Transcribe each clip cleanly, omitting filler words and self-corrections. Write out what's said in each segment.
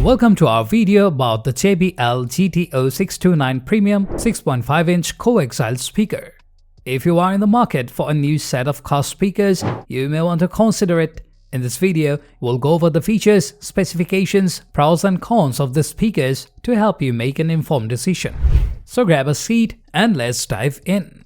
Welcome to our video about the JBL GTO629 Premium 6.5-inch coaxial speaker. If you are in the market for a new set of car speakers, you may want to consider it. In this video, we'll go over the features, specifications, pros and cons of the speakers to help you make an informed decision. So grab a seat and let's dive in.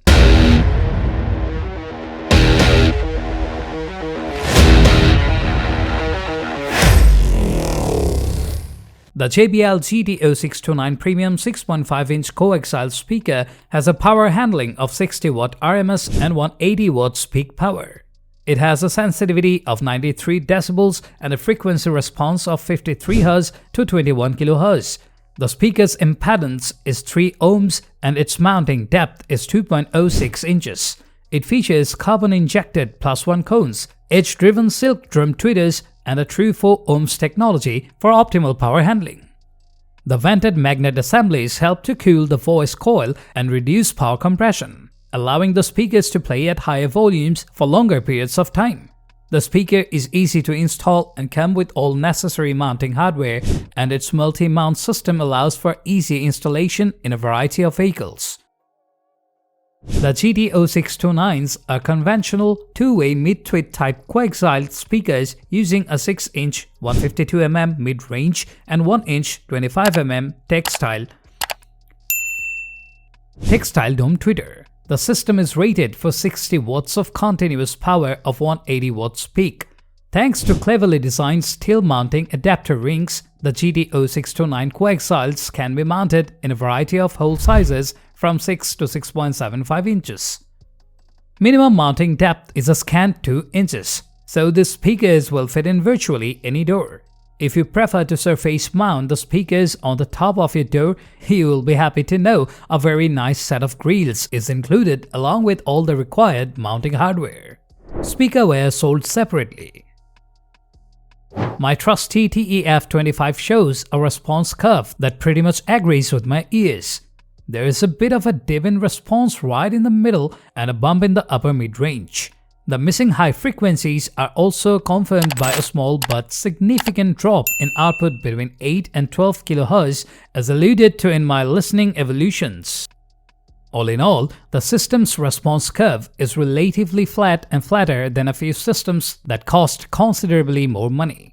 The JBL GTO629 Premium 6.5-inch coaxial speaker has a power handling of 60 watt RMS and 180 watts peak power. It has a sensitivity of 93 decibels and a frequency response of 53 Hz to 21 kHz. The speaker's impedance is 3 ohms and its mounting depth is 2.06 inches. It features carbon-injected +1 cones, edge-driven silk drum tweeters, and a true 4 ohms technology for optimal power handling. The vented magnet assemblies help to cool the voice coil and reduce power compression, allowing the speakers to play at higher volumes for longer periods of time. The speaker is easy to install and comes with all necessary mounting hardware, and its multi-mount system allows for easy installation in a variety of vehicles. The GTO629s are conventional two-way mid-tweet type coaxial speakers using a 6-inch 152mm mid-range and 1-inch 25mm textile dome tweeter. The system is rated for 60 watts of continuous power of 180 watts peak. Thanks to cleverly designed steel mounting adapter rings, the GTO629 coaxials can be mounted in a variety of hole sizes from 6 to 6.75 inches. Minimum mounting depth is a scant 2 inches, so the speakers will fit in virtually any door. If you prefer to surface mount the speakers on the top of your door, you will be happy to know a very nice set of grills is included along with all the required mounting hardware. Speakerware sold separately. My trusty TEF25 shows a response curve that pretty much agrees with my ears. There is a bit of a dip in response right in the middle and a bump in the upper mid-range. The missing high frequencies are also confirmed by a small but significant drop in output between 8 and 12 kHz as alluded to in my listening evolutions. All in all, the system's response curve is relatively flat and flatter than a few systems that cost considerably more money.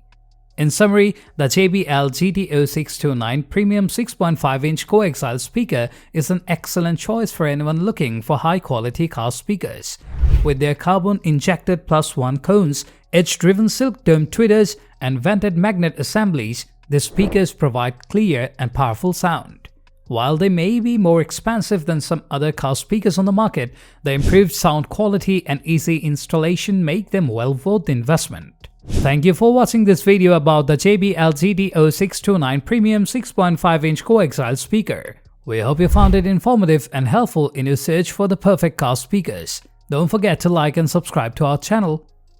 In summary, the JBL GTO629 Premium 6.5-inch coaxial speaker is an excellent choice for anyone looking for high-quality car speakers. With their carbon-injected +1 cones, edge-driven silk dome tweeters, and vented magnet assemblies, the speakers provide clear and powerful sound. While they may be more expensive than some other car speakers on the market, the improved sound quality and easy installation make them well worth the investment. Thank you for watching this video about the JBL GTO629 Premium 6.5-inch coaxial speaker. We hope you found it informative and helpful in your search for the perfect car speakers. Don't forget to like and subscribe to our channel.